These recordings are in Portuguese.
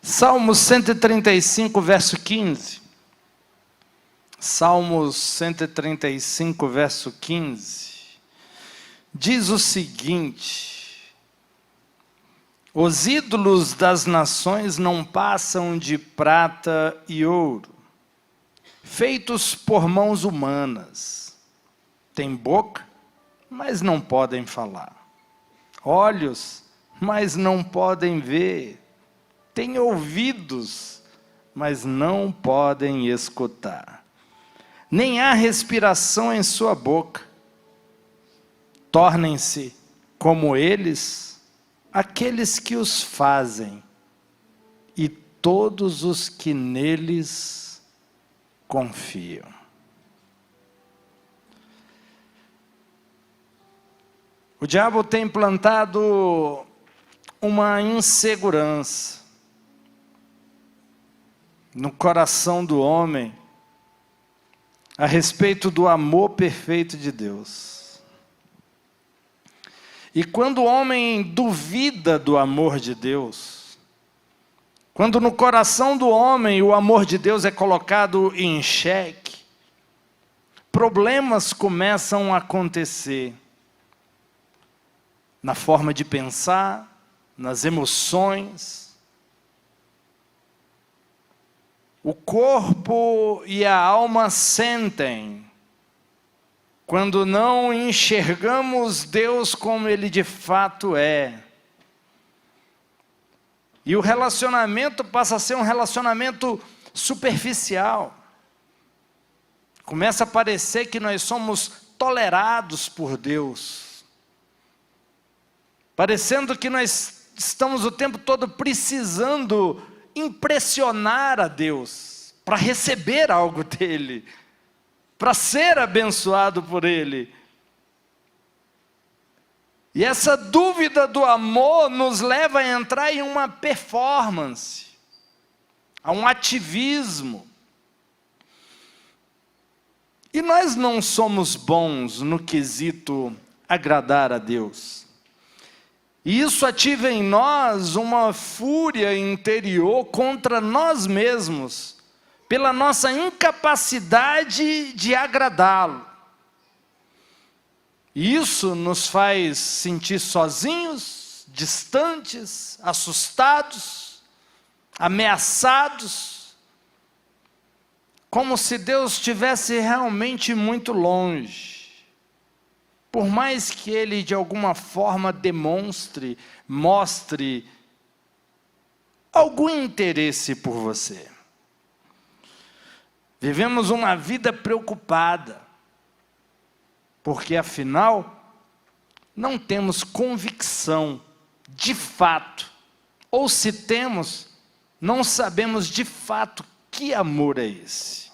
Salmos 135, verso 15. Salmos 135, verso 15. Diz o seguinte: os ídolos das nações não passam de prata e ouro, feitos por mãos humanas. Têm boca, mas não podem falar. Olhos, mas não podem ver. Têm ouvidos, mas não podem escutar. Nem há respiração em sua boca. Tornem-se como eles, aqueles que os fazem, e todos os que neles confiam. O diabo tem plantado uma insegurança no coração do homem a respeito do amor perfeito de Deus. E quando o homem duvida do amor de Deus, quando no coração do homem o amor de Deus é colocado em xeque, problemas começam a acontecer na forma de pensar, nas emoções. O corpo e a alma sentem quando não enxergamos Deus como Ele de fato é. E o relacionamento passa a ser um relacionamento superficial. Começa a parecer que nós somos tolerados por Deus. Parecendo que nós estamos o tempo todo precisando impressionar a Deus, para receber algo dEle, para ser abençoado por Ele. E essa dúvida do amor nos leva a entrar em uma performance, a um ativismo. E nós não somos bons no quesito agradar a Deus. E isso ativa em nós uma fúria interior contra nós mesmos, pela nossa incapacidade de agradá-lo. E isso nos faz sentir sozinhos, distantes, assustados, ameaçados, como se Deus estivesse realmente muito longe. Por mais que Ele de alguma forma mostre algum interesse por você. Vivemos uma vida preocupada, porque afinal, não temos convicção de fato, ou se temos, não sabemos de fato que amor é esse.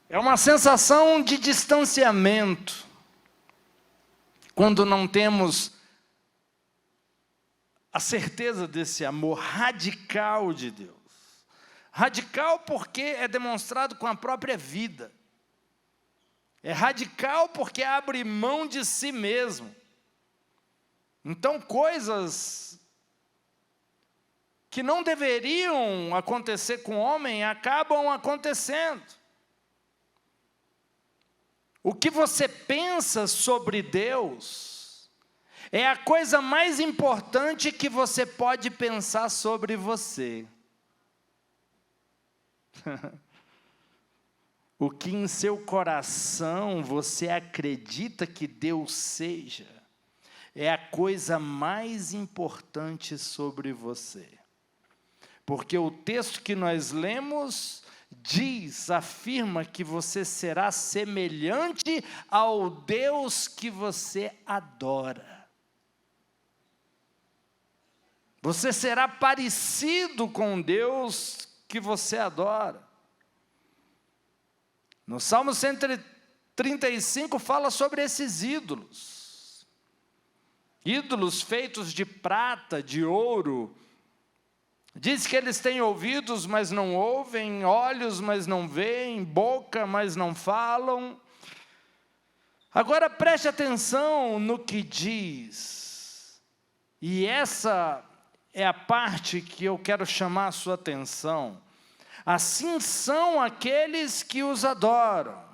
É uma sensação de distanciamento, quando não temos a certeza desse amor radical de Deus. Radical porque é demonstrado com a própria vida. É radical porque abre mão de si mesmo. Então, coisas que não deveriam acontecer com o homem acabam acontecendo. O que você pensa sobre Deus é a coisa mais importante que você pode pensar sobre você. O que em seu coração você acredita que Deus seja, é a coisa mais importante sobre você. Porque o texto que nós lemos afirma que você será semelhante ao Deus que você adora. Você será parecido com Deus que você adora. No Salmo 135 fala sobre esses ídolos. Ídolos feitos de prata, de ouro. Diz que eles têm ouvidos, mas não ouvem, olhos, mas não veem, boca, mas não falam. Agora preste atenção no que diz. E essa é a parte que eu quero chamar a sua atenção. Assim são aqueles que os adoram.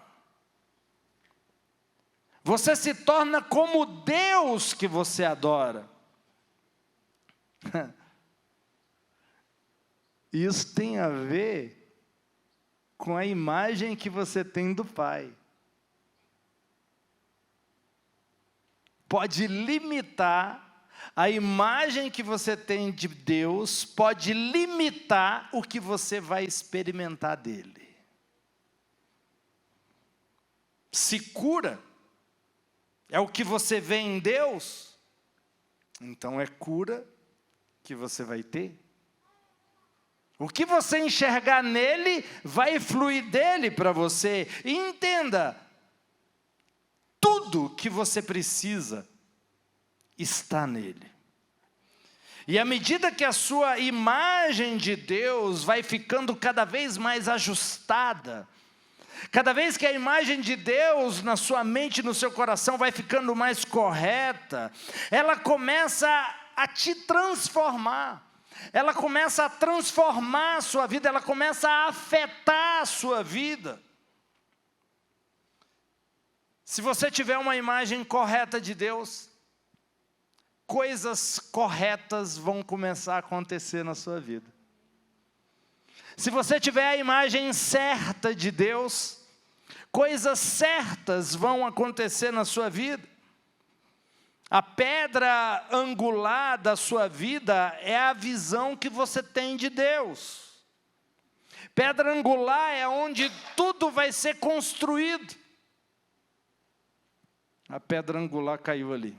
Você se torna como Deus que você adora. Isso tem a ver com a imagem que você tem do Pai. Pode limitar a imagem que você tem de Deus, pode limitar o que você vai experimentar dele. Se cura é o que você vê em Deus, então é cura que você vai ter. O que você enxergar nele vai fluir dele para você. E entenda, tudo que você precisa está nele. E à medida que a sua imagem de Deus vai ficando cada vez mais ajustada, cada vez que a imagem de Deus na sua mente, no seu coração vai ficando mais correta, ela começa a te transformar. Ela começa a transformar a sua vida, ela começa a afetar a sua vida. Se você tiver uma imagem correta de Deus, coisas corretas vão começar a acontecer na sua vida. Se você tiver a imagem certa de Deus, coisas certas vão acontecer na sua vida. A pedra angular da sua vida é a visão que você tem de Deus. Pedra angular é onde tudo vai ser construído. A pedra angular caiu ali.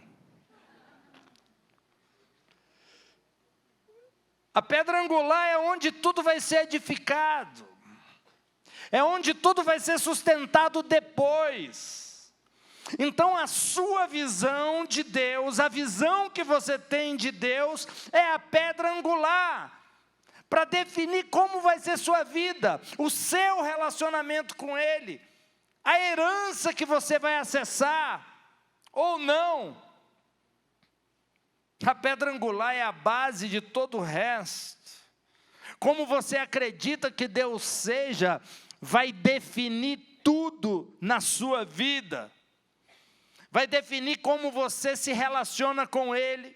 A pedra angular é onde tudo vai ser edificado. É onde tudo vai ser sustentado depois. Então a sua visão de Deus, a visão que você tem de Deus, é a pedra angular, para definir como vai ser sua vida, o seu relacionamento com Ele, a herança que você vai acessar, ou não. A pedra angular é a base de todo o resto. Como você acredita que Deus seja, vai definir tudo na sua vida. Vai definir como você se relaciona com Ele,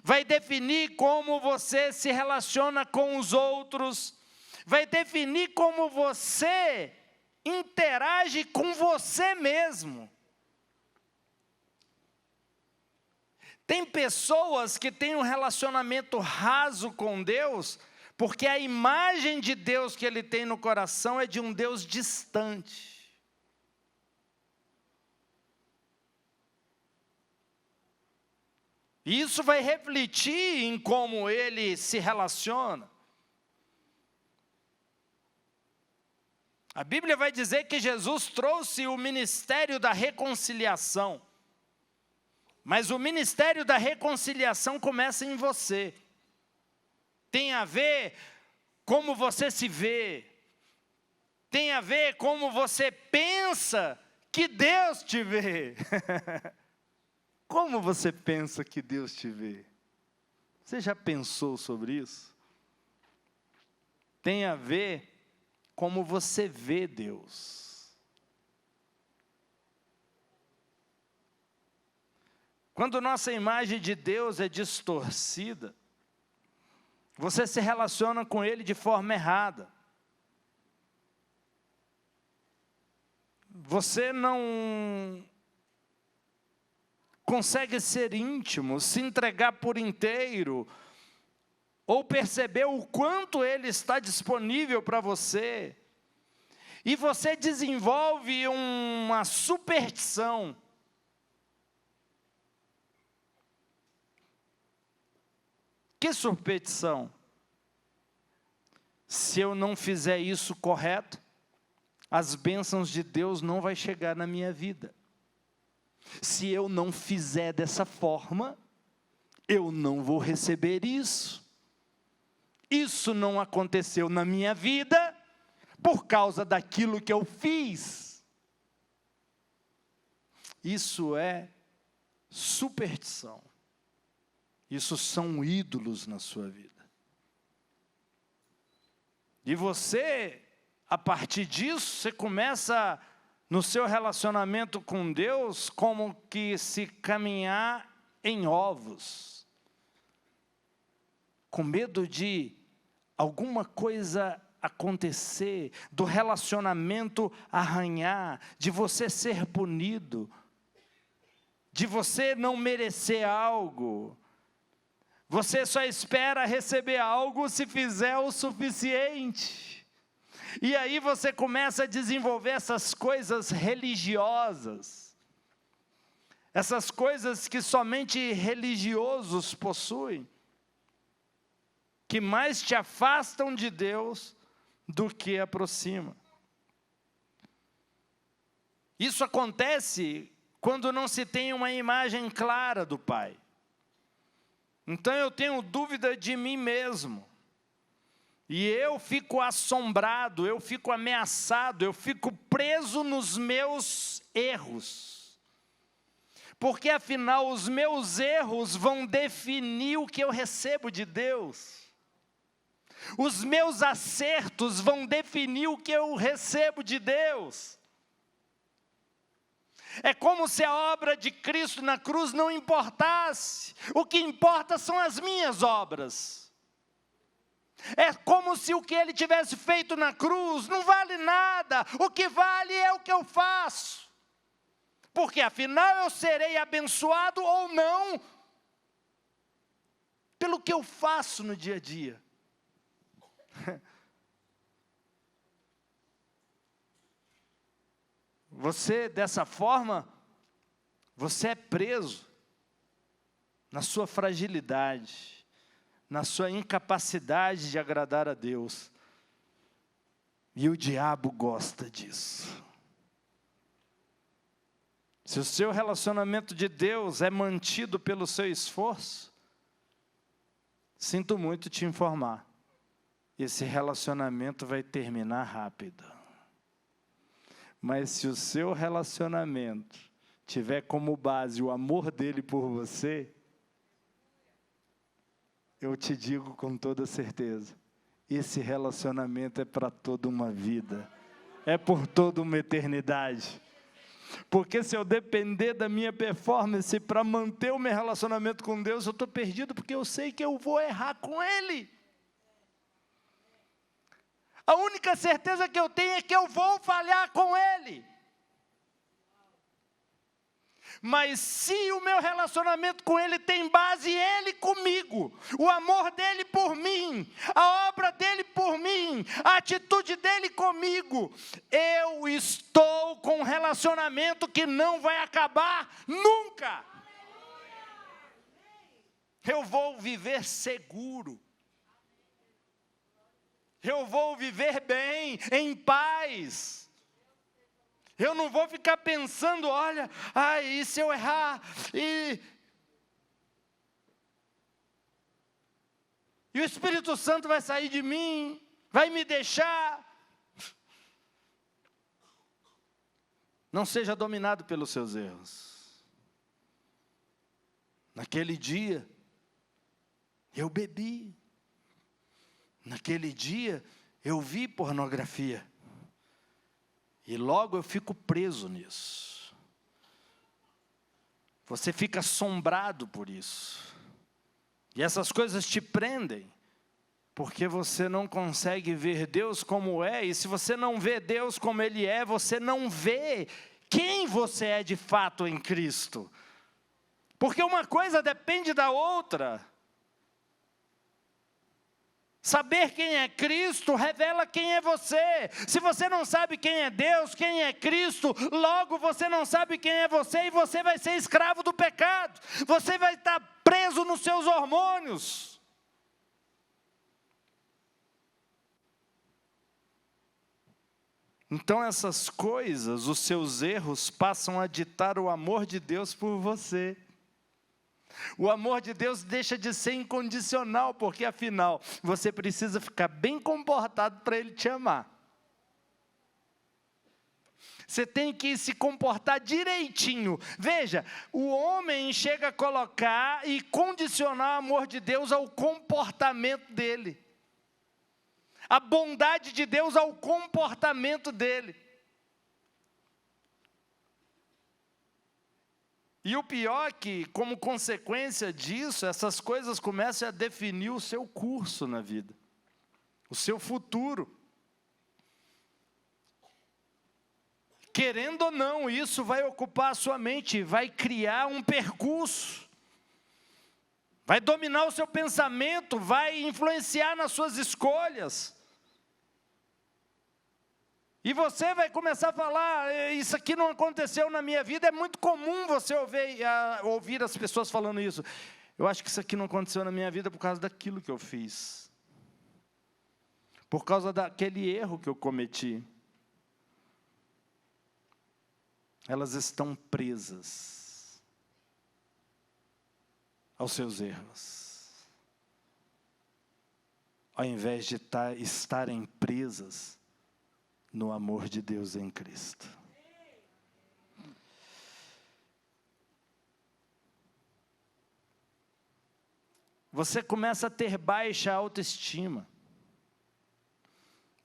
vai definir como você se relaciona com os outros, vai definir como você interage com você mesmo. Tem pessoas que têm um relacionamento raso com Deus, porque a imagem de Deus que ele tem no coração é de um Deus distante. E isso vai refletir em como ele se relaciona. A Bíblia vai dizer que Jesus trouxe o ministério da reconciliação. Mas o ministério da reconciliação começa em você. Tem a ver como você se vê. Tem a ver como você pensa que Deus te vê. Como você pensa que Deus te vê? Você já pensou sobre isso? Tem a ver como você vê Deus. Quando nossa imagem de Deus é distorcida, você se relaciona com Ele de forma errada. Você não consegue ser íntimo, se entregar por inteiro, ou perceber o quanto Ele está disponível para você. E você desenvolve uma superstição. Que superstição? Se eu não fizer isso correto, as bênçãos de Deus não vai chegar na minha vida. Se eu não fizer dessa forma, eu não vou receber isso. Isso não aconteceu na minha vida por causa daquilo que eu fiz. Isso é superstição. Isso são ídolos na sua vida. E você, a partir disso, você começa no seu relacionamento com Deus como que se caminhar em ovos, com medo de alguma coisa acontecer, do relacionamento arranhar, de você ser punido, de você não merecer algo. Você só espera receber algo se fizer o suficiente. E aí você começa a desenvolver essas coisas religiosas, essas coisas que somente religiosos possuem, que mais te afastam de Deus do que aproximam. Isso acontece quando não se tem uma imagem clara do Pai. Então eu tenho dúvida de mim mesmo, e eu fico assombrado, eu fico ameaçado, eu fico preso nos meus erros, porque afinal os meus erros vão definir o que eu recebo de Deus, os meus acertos vão definir o que eu recebo de Deus. É como se a obra de Cristo na cruz não importasse. O que importa são as minhas obras. É como se o que Ele tivesse feito na cruz não vale nada. O que vale é o que eu faço. Porque afinal eu serei abençoado ou não pelo que eu faço no dia a dia. Você, dessa forma, você é preso na sua fragilidade, na sua incapacidade de agradar a Deus. E o diabo gosta disso. Se o seu relacionamento de Deus é mantido pelo seu esforço, sinto muito te informar, esse relacionamento vai terminar rápido. Mas se o seu relacionamento tiver como base o amor dele por você, eu te digo com toda certeza, esse relacionamento é para toda uma vida, é por toda uma eternidade. Porque se eu depender da minha performance para manter o meu relacionamento com Deus, eu estou perdido, porque eu sei que eu vou errar com Ele. A única certeza que eu tenho é que eu vou falhar com Ele. Mas se o meu relacionamento com Ele tem base Ele comigo, o amor dEle por mim, a obra dEle por mim, a atitude dEle comigo, eu estou com um relacionamento que não vai acabar nunca. Eu vou viver seguro. Eu vou viver bem, em paz. Eu não vou ficar pensando, olha, e se eu errar? E o Espírito Santo vai sair de mim, vai me deixar. Não seja dominado pelos seus erros. Naquele dia, eu bebi. Naquele dia, eu vi pornografia. E logo eu fico preso nisso. Você fica assombrado por isso. E essas coisas te prendem. Porque você não consegue ver Deus como é. E se você não vê Deus como Ele é, você não vê quem você é de fato em Cristo. Porque uma coisa depende da outra. Saber quem é Cristo revela quem é você. Se você não sabe quem é Deus, quem é Cristo, logo você não sabe quem é você e você vai ser escravo do pecado. Você vai estar preso nos seus hormônios. Então essas coisas, os seus erros, passam a ditar o amor de Deus por você. O amor de Deus deixa de ser incondicional, porque afinal, você precisa ficar bem comportado para Ele te amar. Você tem que se comportar direitinho. Veja, o homem chega a colocar e condicionar o amor de Deus ao comportamento dele. A bondade de Deus ao comportamento dele. E o pior é que, como consequência disso, essas coisas começam a definir o seu curso na vida, o seu futuro. Querendo ou não, isso vai ocupar a sua mente, vai criar um percurso, vai dominar o seu pensamento, vai influenciar nas suas escolhas. E você vai começar a falar, isso aqui não aconteceu na minha vida. É muito comum você ouvir as pessoas falando isso. Eu acho que isso aqui não aconteceu na minha vida por causa daquilo que eu fiz. Por causa daquele erro que eu cometi. Elas estão presas aos seus erros, ao invés de estarem presas no amor de Deus em Cristo. Você começa a ter baixa autoestima,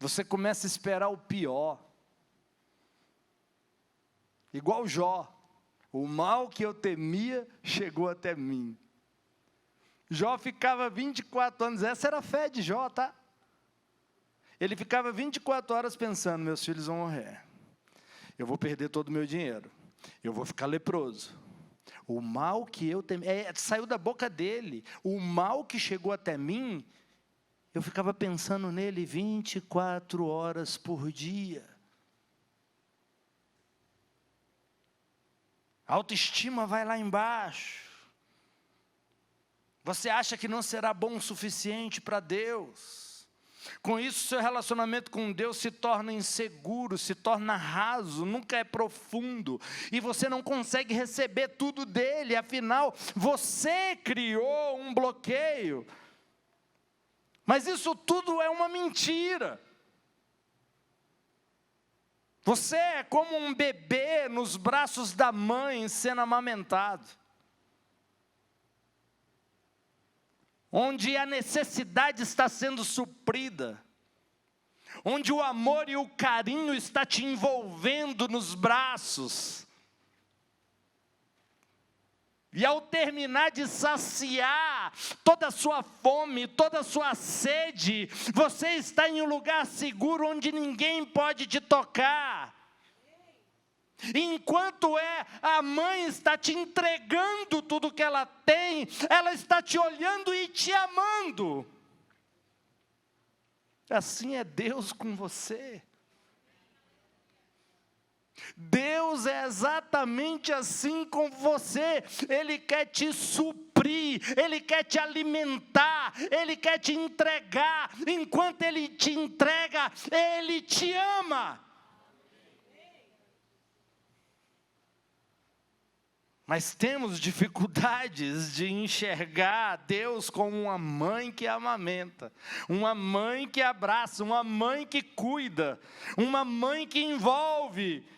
você começa a esperar o pior. Igual Jó, o mal que eu temia chegou até mim. Jó ficava 24 anos, essa era a fé de Jó, tá? Ele ficava 24 horas pensando, meus filhos vão morrer, eu vou perder todo o meu dinheiro, eu vou ficar leproso. O mal que eu temia, saiu da boca dele, o mal que chegou até mim, eu ficava pensando nele 24 horas por dia. A autoestima vai lá embaixo. Você acha que não será bom o suficiente para Deus. Com isso, seu relacionamento com Deus se torna inseguro, se torna raso, nunca é profundo. E você não consegue receber tudo dele, afinal, você criou um bloqueio. Mas isso tudo é uma mentira. Você é como um bebê nos braços da mãe sendo amamentado, onde a necessidade está sendo suprida, onde o amor e o carinho está te envolvendo nos braços. E ao terminar de saciar toda a sua fome, toda a sua sede, você está em um lugar seguro onde ninguém pode te tocar. Enquanto a mãe está te entregando tudo que ela tem, ela está te olhando e te amando. Assim é Deus com você. Deus é exatamente assim com você. Ele quer te suprir, Ele quer te alimentar, Ele quer te entregar. Enquanto Ele te entrega, Ele te ama. Mas temos dificuldades de enxergar Deus como uma mãe que amamenta, uma mãe que abraça, uma mãe que cuida, uma mãe que envolve,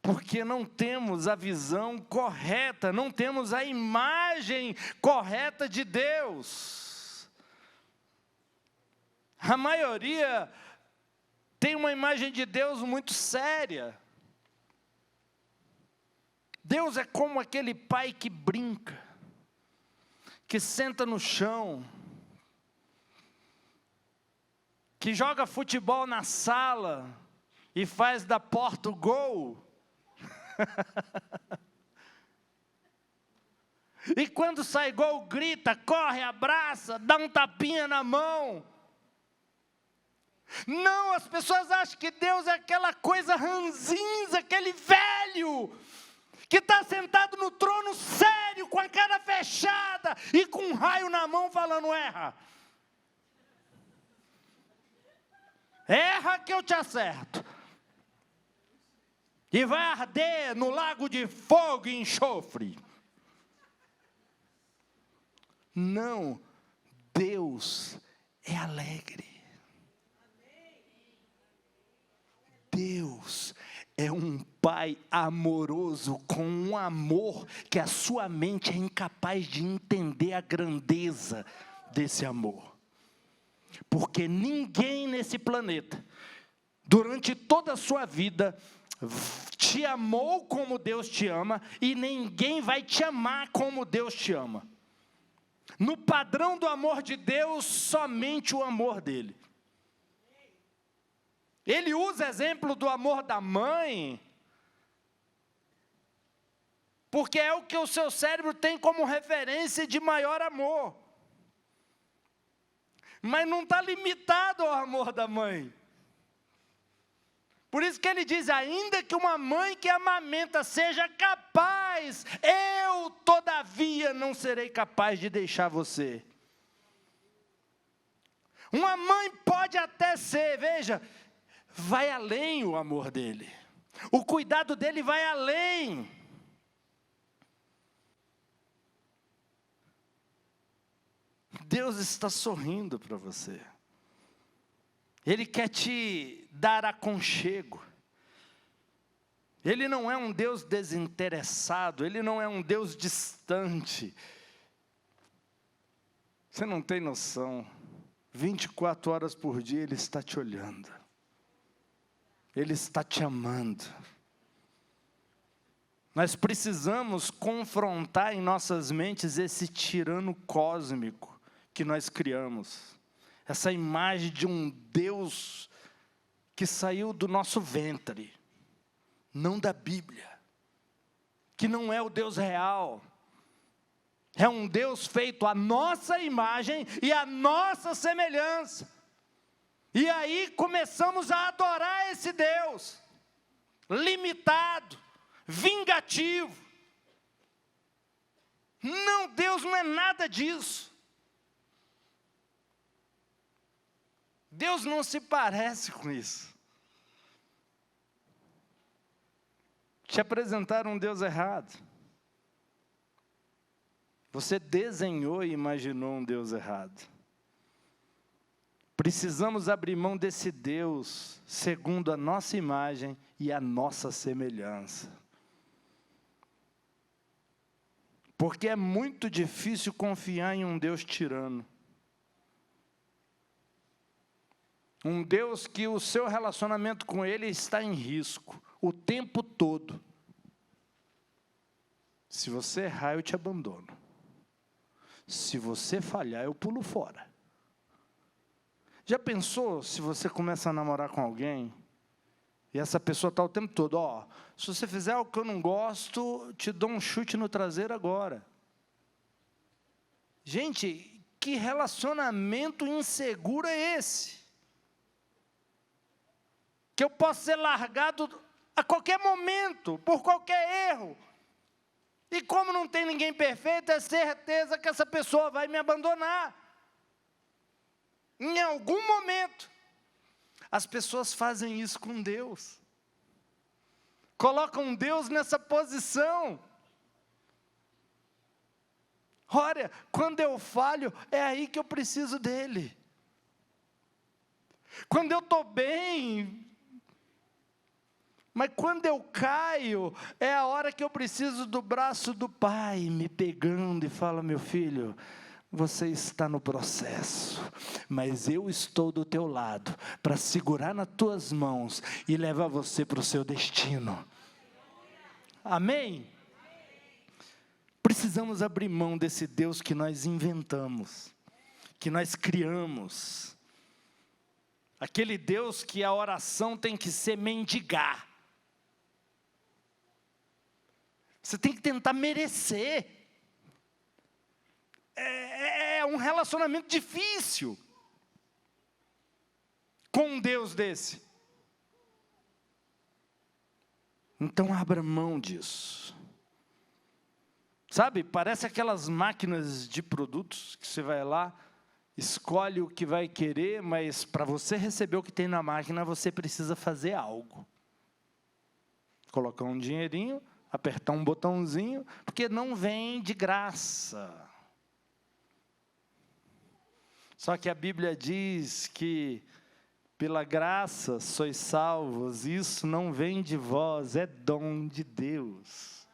porque não temos a visão correta, não temos a imagem correta de Deus. A maioria tem uma imagem de Deus muito séria. Deus é como aquele pai que brinca, que senta no chão, que joga futebol na sala e faz da porta o gol. E quando sai gol, grita, corre, abraça, dá um tapinha na mão. Não, as pessoas acham que Deus é aquela coisa ranzinza, aquele velho que está sentado no trono sério, com a cara fechada e com um raio na mão falando, erra. Erra que eu te acerto. E vai arder no lago de fogo e enxofre. Não, Deus é alegre. Deus é um pai amoroso, com um amor que a sua mente é incapaz de entender a grandeza desse amor. Porque ninguém nesse planeta, durante toda a sua vida, te amou como Deus te ama, e ninguém vai te amar como Deus te ama. No padrão do amor de Deus, somente o amor dele. Ele usa exemplo do amor da mãe, porque é o que o seu cérebro tem como referência de maior amor. Mas não está limitado ao amor da mãe. Por isso que ele diz, ainda que uma mãe que amamenta seja capaz, eu todavia não serei capaz de deixar você. Uma mãe pode até ser, veja, vai além o amor dele. O cuidado dele vai além. Deus está sorrindo para você. Ele quer te dar aconchego. Ele não é um Deus desinteressado, Ele não é um Deus distante. Você não tem noção. 24 horas por dia Ele está te olhando. Ele está te amando. Nós precisamos confrontar em nossas mentes esse tirano cósmico que nós criamos. Essa imagem de um Deus que saiu do nosso ventre, não da Bíblia, que não é o Deus real, é um Deus feito à nossa imagem e à nossa semelhança, e aí começamos a adorar esse Deus, limitado, vingativo. Não, Deus não é nada disso. Deus não se parece com isso. Te apresentaram um Deus errado. Você desenhou e imaginou um Deus errado. Precisamos abrir mão desse Deus segundo a nossa imagem e a nossa semelhança. Porque é muito difícil confiar em um Deus tirano. Um Deus que o seu relacionamento com Ele está em risco, o tempo todo. Se você errar, eu te abandono. Se você falhar, eu pulo fora. Já pensou se você começa a namorar com alguém, e essa pessoa está o tempo todo, se você fizer algo que eu não gosto, te dou um chute no traseiro agora. Gente, que relacionamento inseguro é esse? Que eu posso ser largado a qualquer momento, por qualquer erro. E como não tem ninguém perfeito, é certeza que essa pessoa vai me abandonar. Em algum momento. As pessoas fazem isso com Deus. Colocam Deus nessa posição. Olha, quando eu falho, é aí que eu preciso dele. Quando eu estou bem, mas quando eu caio, é a hora que eu preciso do braço do Pai me pegando e fala, meu filho, você está no processo, mas eu estou do teu lado, para segurar nas tuas mãos e levar você para o seu destino. Amém? Precisamos abrir mão desse Deus que nós inventamos, que nós criamos. Aquele Deus que a oração tem que ser mendigar. Você tem que tentar merecer. É um relacionamento difícil com um Deus desse. Então abra mão disso. Sabe, parece aquelas máquinas de produtos que você vai lá, escolhe o que vai querer, mas para você receber o que tem na máquina, você precisa fazer algo. Colocar um dinheirinho, apertar um botãozinho, porque não vem de graça. Só que a Bíblia diz que Pela graça sois salvos, isso não vem de vós, é dom de Deus.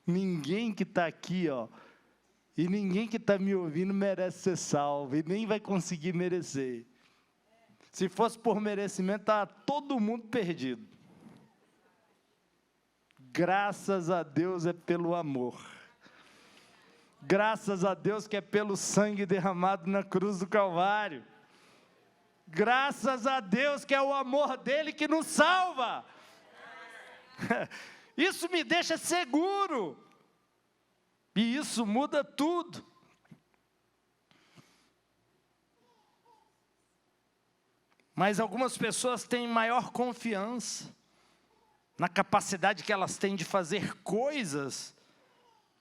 Ninguém que está aqui, e ninguém que está me ouvindo merece ser salvo, e nem vai conseguir merecer. Se fosse por merecimento, estava todo mundo perdido. Graças a Deus é pelo amor. Graças a Deus que é pelo sangue derramado na cruz do Calvário. Graças a Deus que é o amor dele que nos salva. Isso me deixa seguro. E isso muda tudo. Mas algumas pessoas têm maior confiança na capacidade que elas têm de fazer coisas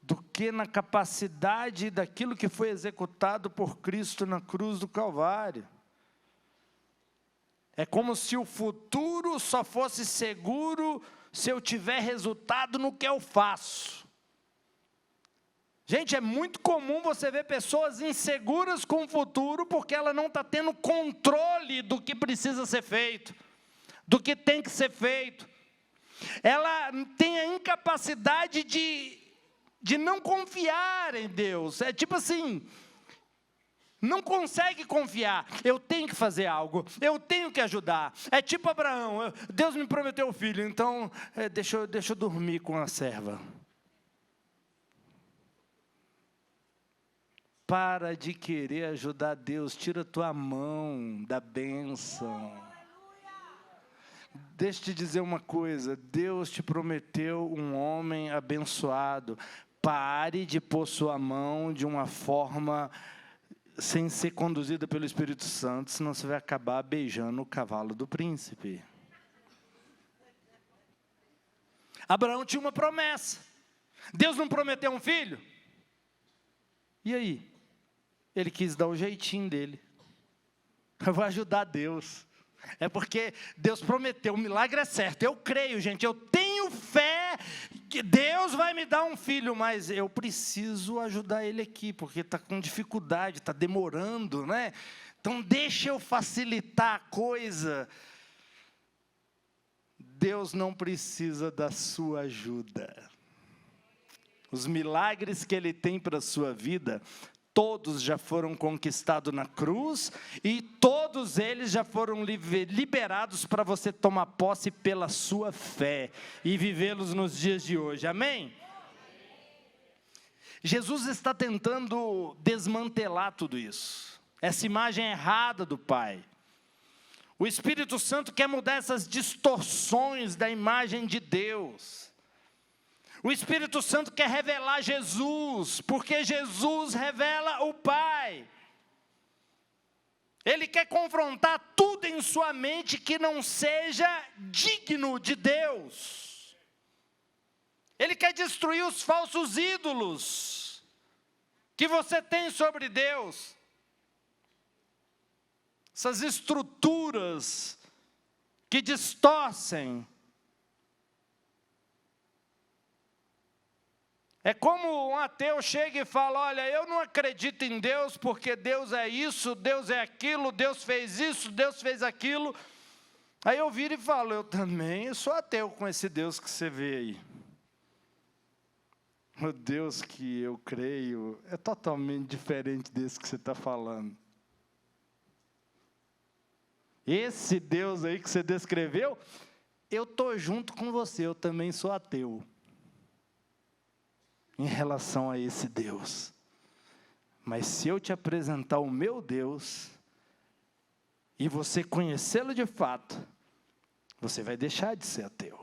do que na capacidade daquilo que foi executado por Cristo na cruz do Calvário. É como se o futuro só fosse seguro se eu tiver resultado no que eu faço. Gente, é muito comum você ver pessoas inseguras com o futuro porque ela não está tendo controle do que precisa ser feito, do que tem que ser feito. Ela tem a incapacidade de não confiar em Deus. É tipo assim, não consegue confiar. Eu tenho que fazer algo, eu tenho que ajudar. É tipo Abraão, Deus me prometeu o filho, então deixa eu dormir com a serva. Para de querer ajudar Deus, tira tua mão da bênção. Deixa eu te dizer uma coisa, Deus te prometeu um homem abençoado. Pare de pôr sua mão de uma forma sem ser conduzida pelo Espírito Santo, senão você vai acabar beijando o cavalo do príncipe. Abraão tinha uma promessa. Deus não prometeu um filho? E aí? Ele quis dar o jeitinho dele. Eu vou ajudar Deus. É porque Deus prometeu, o milagre é certo. Eu creio, gente, eu tenho fé que Deus vai me dar um filho, mas eu preciso ajudar ele aqui, porque está com dificuldade, está demorando, né? Então deixa eu facilitar a coisa. Deus não precisa da sua ajuda. Os milagres que Ele tem para a sua vida, todos já foram conquistados na cruz, e todos eles já foram liberados para você tomar posse pela sua fé, e vivê-los nos dias de hoje, amém? Jesus está tentando desmantelar tudo isso, essa imagem errada do Pai. O Espírito Santo quer mudar essas distorções da imagem de Deus. O Espírito Santo quer revelar Jesus, porque Jesus revela o Pai. Ele quer confrontar tudo em sua mente que não seja digno de Deus. Ele quer destruir os falsos ídolos que você tem sobre Deus. Essas estruturas que distorcem. É como um ateu chega e fala, olha, eu não acredito em Deus, porque Deus é isso, Deus é aquilo, Deus fez isso, Deus fez aquilo. Aí eu viro e falo, eu também sou ateu com esse Deus que você vê aí. O Deus que eu creio é totalmente diferente desse que você está falando. Esse Deus aí que você descreveu, eu estou junto com você, eu também sou ateu. Em relação a esse Deus. Mas se eu te apresentar o meu Deus, e você conhecê-lo de fato, você vai deixar de ser ateu.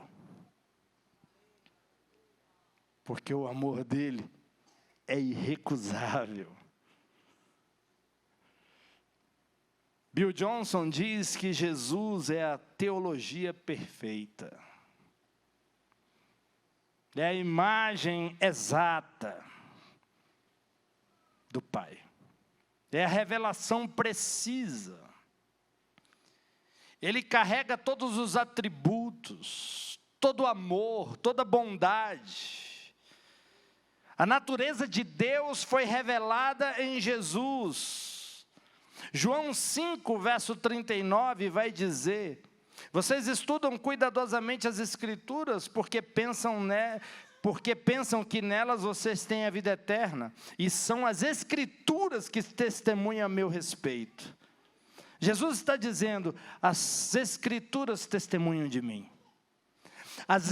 Porque o amor dele é irrecusável. Bill Johnson diz que Jesus é a teologia perfeita. É a imagem exata do Pai. É a revelação precisa. Ele carrega todos os atributos, todo o amor, toda a bondade. A natureza de Deus foi revelada em Jesus. João 5, verso 39 vai dizer: vocês estudam cuidadosamente as Escrituras, porque pensam que nelas vocês têm a vida eterna, e são as Escrituras que testemunham a meu respeito. Jesus está dizendo: as Escrituras testemunham de mim, as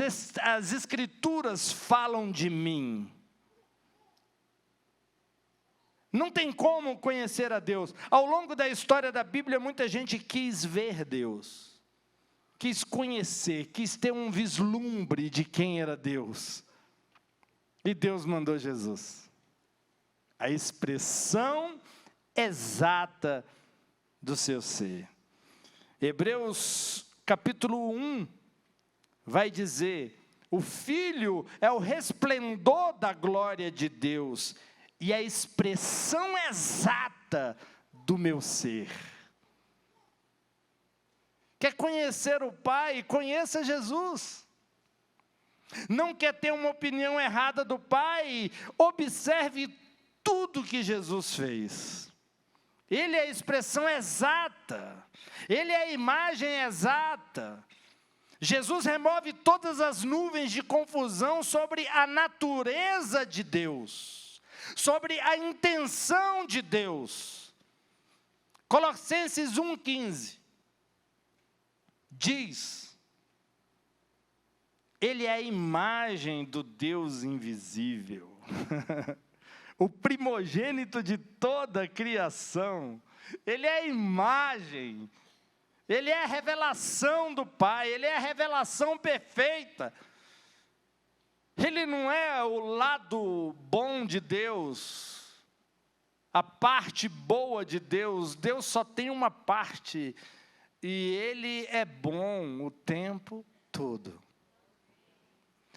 Escrituras falam de mim. Não tem como conhecer a Deus. Ao longo da história da Bíblia, muita gente quis ver Deus, quis conhecer, quis ter um vislumbre de quem era Deus. E Deus mandou Jesus, a expressão exata do seu ser. Hebreus capítulo 1 vai dizer: o Filho é o resplendor da glória de Deus e a expressão exata do meu ser. Quer conhecer o Pai? Conheça Jesus. Não quer ter uma opinião errada do Pai? Observe tudo que Jesus fez. Ele é a expressão exata, Ele é a imagem exata. Jesus remove todas as nuvens de confusão sobre a natureza de Deus, sobre a intenção de Deus. Colossenses 1,15 diz: Ele é a imagem do Deus invisível, o primogênito de toda a criação. Ele é a imagem, Ele é a revelação do Pai, Ele é a revelação perfeita. Ele não é o lado bom de Deus, a parte boa de Deus. Deus só tem uma parte, e Ele é bom o tempo todo.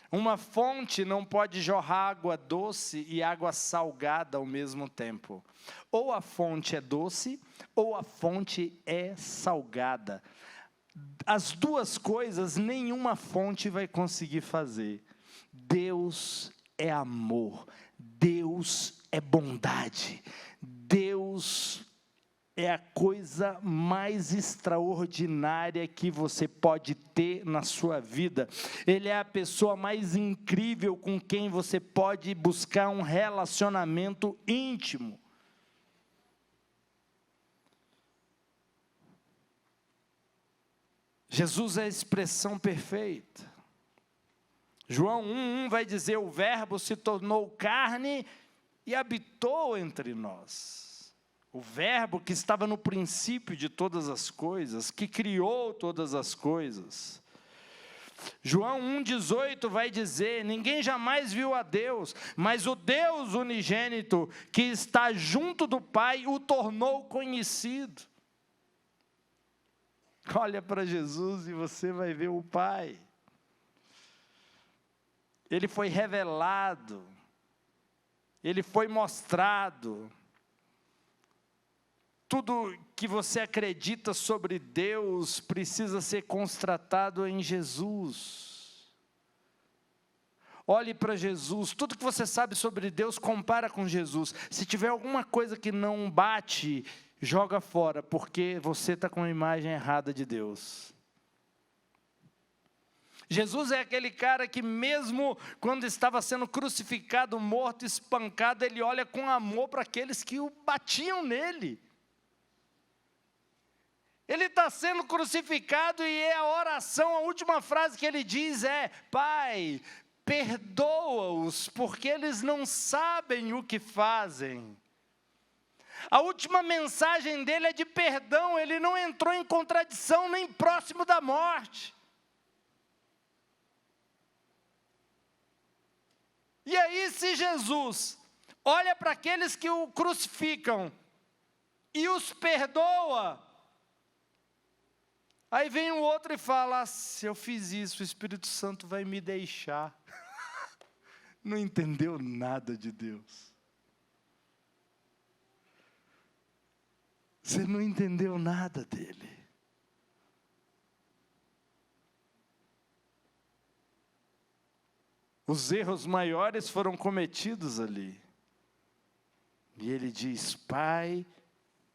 Uma fonte não pode jorrar água doce e água salgada ao mesmo tempo. Ou a fonte é doce, ou a fonte é salgada. As duas coisas nenhuma fonte vai conseguir fazer. Deus é amor, Deus é bondade, Deus é a coisa mais extraordinária que você pode ter na sua vida. Ele é a pessoa mais incrível com quem você pode buscar um relacionamento íntimo. Jesus é a expressão perfeita. João 1,1 vai dizer: o Verbo se tornou carne e habitou entre nós. O Verbo que estava no princípio de todas as coisas, que criou todas as coisas. João 1,18 vai dizer: ninguém jamais viu a Deus, mas o Deus unigênito que está junto do Pai o tornou conhecido. Olha para Jesus e você vai ver o Pai. Ele foi revelado, Ele foi mostrado. Tudo que você acredita sobre Deus precisa ser constatado em Jesus. Olhe para Jesus. Tudo que você sabe sobre Deus, compara com Jesus. Se tiver alguma coisa que não bate, joga fora, porque você está com a imagem errada de Deus. Jesus é aquele cara que mesmo quando estava sendo crucificado, morto, espancado, ele olha com amor para aqueles que o batiam nele. Ele está sendo crucificado e é a oração, a última frase que ele diz é: Pai, perdoa-os, porque eles não sabem o que fazem. A última mensagem dele é de perdão, ele não entrou em contradição nem próximo da morte. E aí, se Jesus olha para aqueles que o crucificam e os perdoa, aí vem um outro e fala: se eu fiz isso, o Espírito Santo vai me deixar. Não entendeu nada de Deus. Você não entendeu nada dele. Os erros maiores foram cometidos ali. E ele diz: Pai,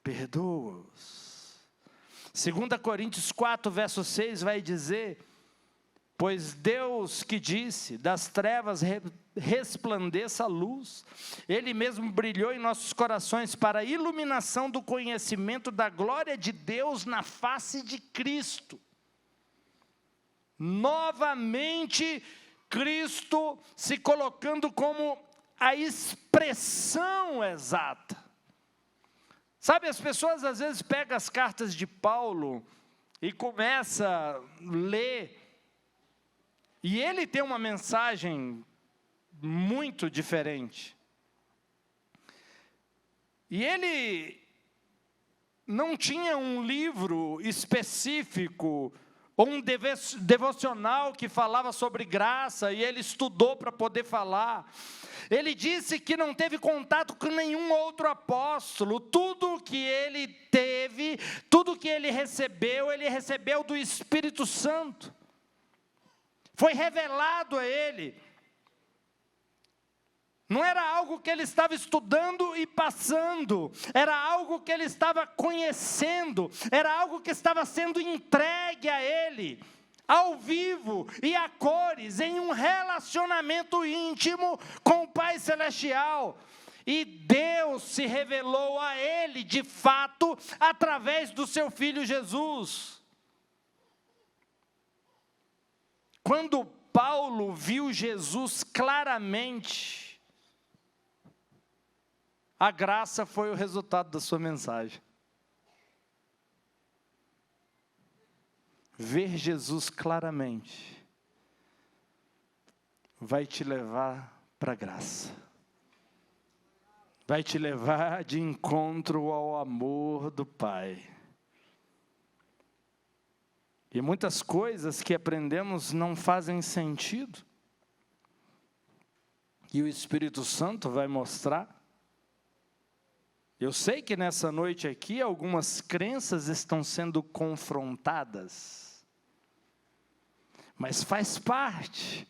perdoa-os. 2 Coríntios 4, verso 6 vai dizer: pois Deus que disse, das trevas resplandeça a luz, Ele mesmo brilhou em nossos corações para a iluminação do conhecimento da glória de Deus na face de Cristo. Novamente, Cristo se colocando como a expressão exata. Sabe, as pessoas às vezes pegam as cartas de Paulo e começam a ler, e ele tem uma mensagem muito diferente. E ele não tinha um livro específico, ou um devocional que falava sobre graça, e ele estudou para poder falar. Ele disse que não teve contato com nenhum outro apóstolo. Tudo que ele teve, tudo que ele recebeu do Espírito Santo. Foi revelado a ele. Não era algo que ele estava estudando e passando, era algo que ele estava conhecendo, era algo que estava sendo entregue a ele, ao vivo e a cores, em um relacionamento íntimo com o Pai Celestial. E Deus se revelou a ele, de fato, através do seu Filho Jesus. Quando Paulo viu Jesus claramente, a graça foi o resultado da sua mensagem. Ver Jesus claramente vai te levar para a graça. Vai te levar de encontro ao amor do Pai. E muitas coisas que aprendemos não fazem sentido. E o Espírito Santo vai mostrar. Eu sei que nessa noite aqui algumas crenças estão sendo confrontadas, mas faz parte,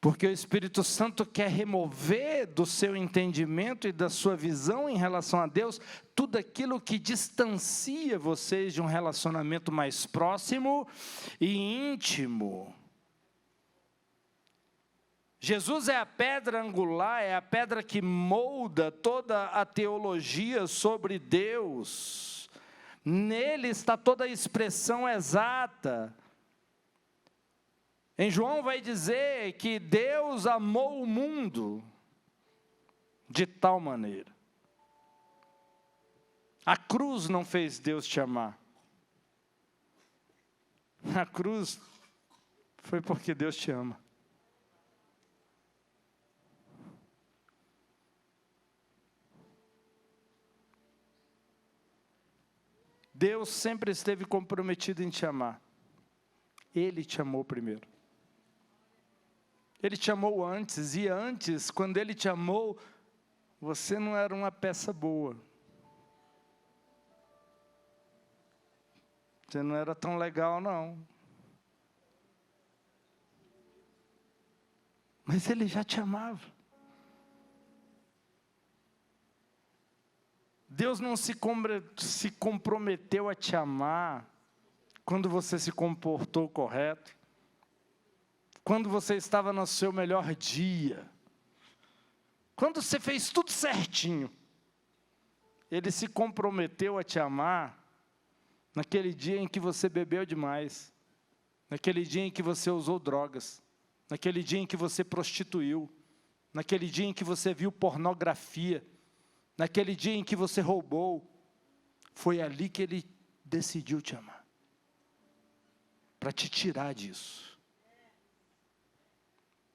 porque o Espírito Santo quer remover do seu entendimento e da sua visão em relação a Deus, tudo aquilo que distancia vocês de um relacionamento mais próximo e íntimo. Jesus é a pedra angular, é a pedra que molda toda a teologia sobre Deus. Nele está toda a expressão exata. Em João vai dizer que Deus amou o mundo de tal maneira. A cruz não fez Deus te amar. A cruz foi porque Deus te ama. Deus sempre esteve comprometido em te amar. Ele te amou primeiro. Ele te amou antes, e antes, quando Ele te amou, você não era uma peça boa. Você não era tão legal, não. Mas Ele já te amava. Deus não se comprometeu a te amar quando você se comportou correto, quando você estava no seu melhor dia, quando você fez tudo certinho. Ele se comprometeu a te amar naquele dia em que você bebeu demais, naquele dia em que você usou drogas, naquele dia em que você prostituiu, naquele dia em que você viu pornografia, naquele dia em que você roubou. Foi ali que Ele decidiu te amar, para te tirar disso,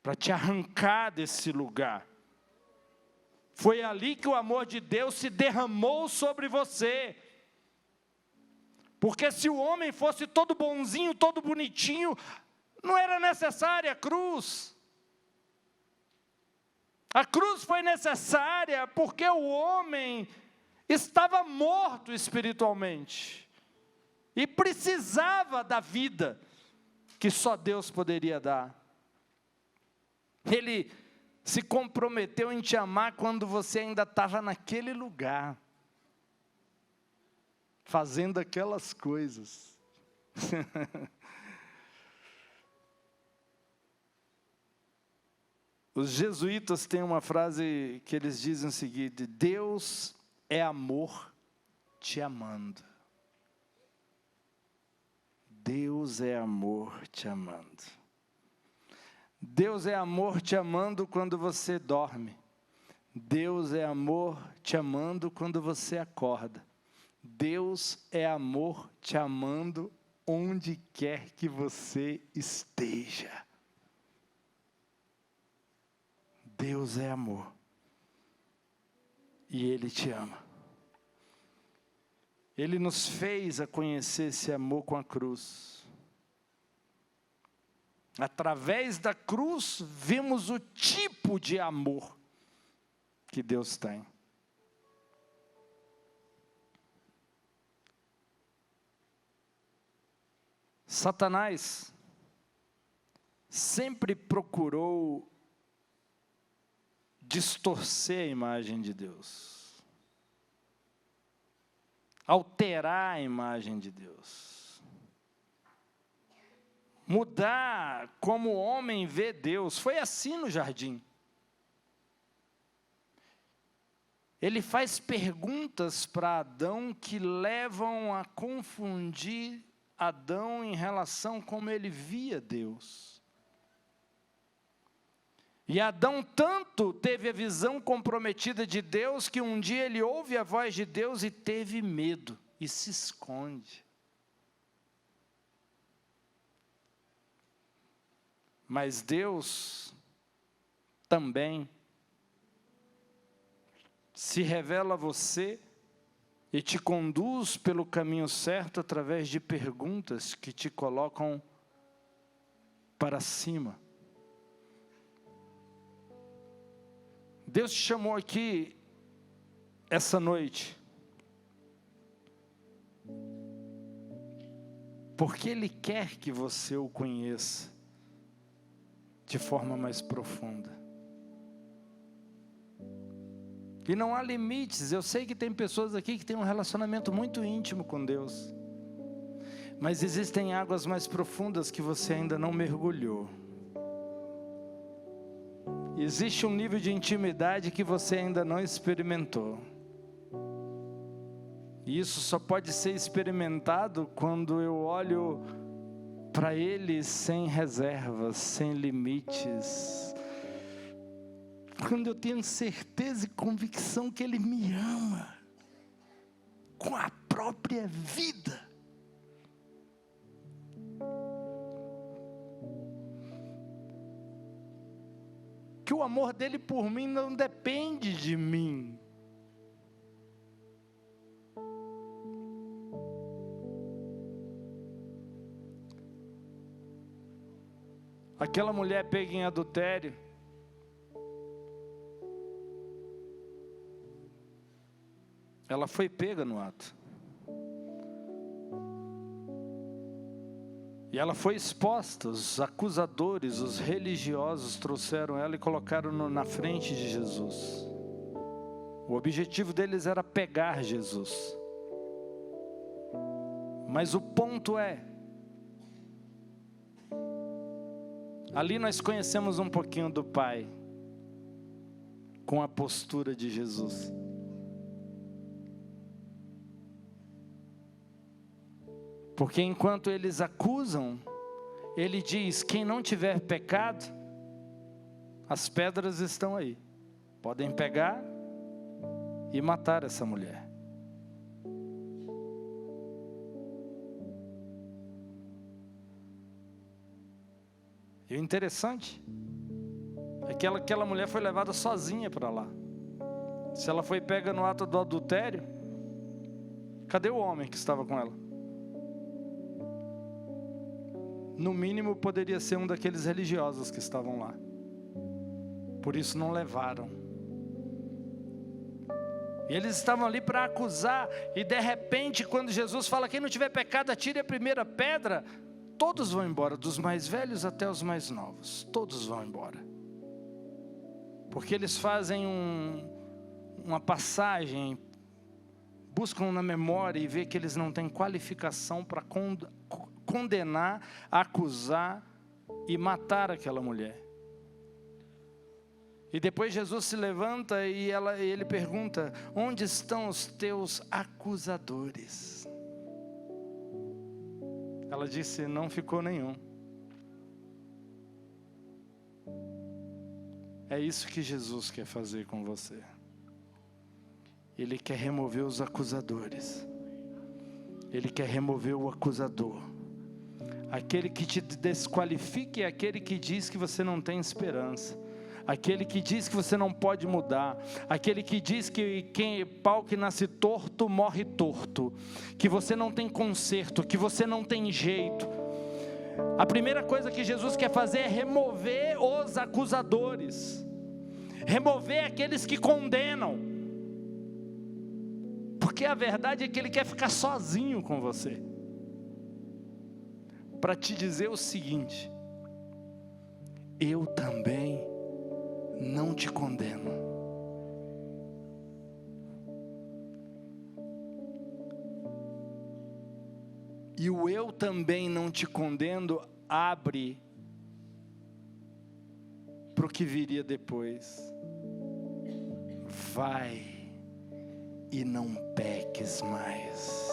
para te arrancar desse lugar. Foi ali que o amor de Deus se derramou sobre você. Porque se o homem fosse todo bonzinho, todo bonitinho, não era necessária a cruz. A cruz foi necessária porque o homem estava morto espiritualmente e precisava da vida que só Deus poderia dar. Ele se comprometeu em te amar quando você ainda estava naquele lugar. fazendo aquelas coisas. Os jesuítas têm uma frase que eles dizem o seguinte: Deus é amor te amando. Deus é amor te amando. Deus é amor te amando quando você dorme. Deus é amor te amando quando você acorda. Deus é amor te amando onde quer que você esteja. Deus é amor. E Ele te ama. Ele nos fez a conhecer esse amor com a cruz. Através da cruz, vimos o tipo de amor que Deus tem. Satanás sempre procurou distorcer a imagem de Deus, alterar a imagem de Deus, mudar como o homem vê Deus. Foi assim no jardim. Ele faz perguntas para Adão que levam a confundir Adão em relação a como ele via Deus. E Adão tanto teve a visão comprometida de Deus, que um dia ele ouve a voz de Deus e teve medo, e se esconde. Mas Deus também se revela a você e te conduz pelo caminho certo através de perguntas que te colocam para cima. Deus te chamou aqui essa noite porque Ele quer que você o conheça de forma mais profunda. E não há limites. Eu sei que tem pessoas aqui que têm um relacionamento muito íntimo com Deus, mas existem águas mais profundas que você ainda não mergulhou. Existe um nível de intimidade que você ainda não experimentou. E isso só pode ser experimentado quando eu olho para Ele sem reservas, sem limites. Quando eu tenho certeza e convicção que Ele me ama com a própria vida. Que o amor dele por mim não depende de mim. Aquela mulher pega em adultério, ela foi pega no ato. E ela foi exposta. Os acusadores, os religiosos trouxeram ela e colocaram na frente de Jesus. O objetivo deles era pegar Jesus. Mas o ponto é, ali nós conhecemos um pouquinho do Pai, com a postura de Jesus. Porque enquanto eles acusam, Ele diz: quem não tiver pecado, as pedras estão aí, podem pegar e matar essa mulher. E o interessante é que aquela mulher foi levada sozinha para lá. Se ela foi pega no ato do adultério, cadê o homem que estava com ela? No mínimo poderia ser um daqueles religiosos que estavam lá. Por isso não levaram. E eles estavam ali para acusar. E de repente, quando Jesus fala: quem não tiver pecado, atire a primeira pedra. Todos vão embora, dos mais velhos até os mais novos. Todos vão embora. Porque eles fazem uma passagem buscam na memória e vê que eles não têm qualificação para condenar, acusar e matar aquela mulher. E depois Jesus se levanta e ele pergunta: onde estão os teus acusadores? Ela disse: não ficou nenhum. É isso que Jesus quer fazer com você. Ele quer remover os acusadores. Ele quer remover o acusador. Aquele que te desqualifica é aquele que diz que você não tem esperança. Aquele que diz que você não pode mudar. Aquele que diz que pau que nasce torto, morre torto. Que você não tem conserto, que você não tem jeito. A primeira coisa que Jesus quer fazer é remover os acusadores. Remover aqueles que condenam. Porque a verdade é que Ele quer ficar sozinho com você. Para te dizer o seguinte: eu também não te condeno. E o eu também não te condeno abre para o que viria depois. Vai e não peques mais.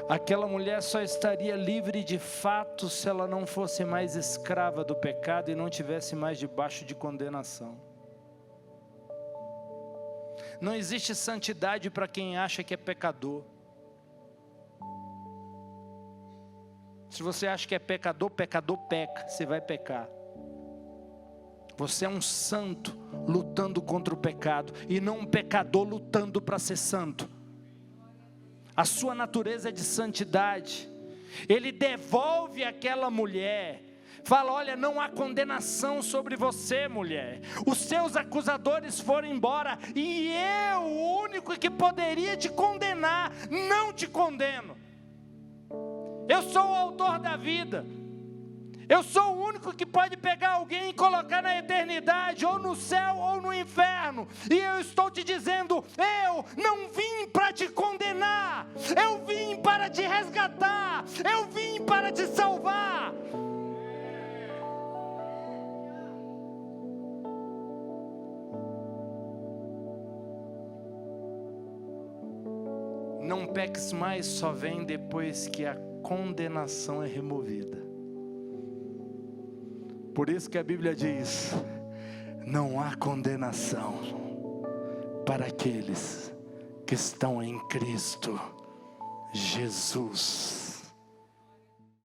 Aquela mulher só estaria livre de fato se ela não fosse mais escrava do pecado e não tivesse mais debaixo de condenação. Não existe santidade para quem acha que é pecador. Se você acha que é pecador, pecador peca, você vai pecar. Você é um santo lutando contra o pecado e não um pecador lutando para ser santo. A sua natureza é de santidade. Ele devolve aquela mulher, fala: olha, não há condenação sobre você, mulher. Os seus acusadores foram embora e eu, o único que poderia te condenar, não te condeno. Eu sou o autor da vida. Eu sou o único que pode pegar alguém e colocar na eternidade, ou no céu ou no inferno. E eu estou te dizendo: eu não vim para te condenar, eu vim para te resgatar, eu vim para te salvar. Não peques mais só vem depois que a condenação é removida. Por isso que a Bíblia diz: não há condenação para aqueles que estão em Cristo Jesus.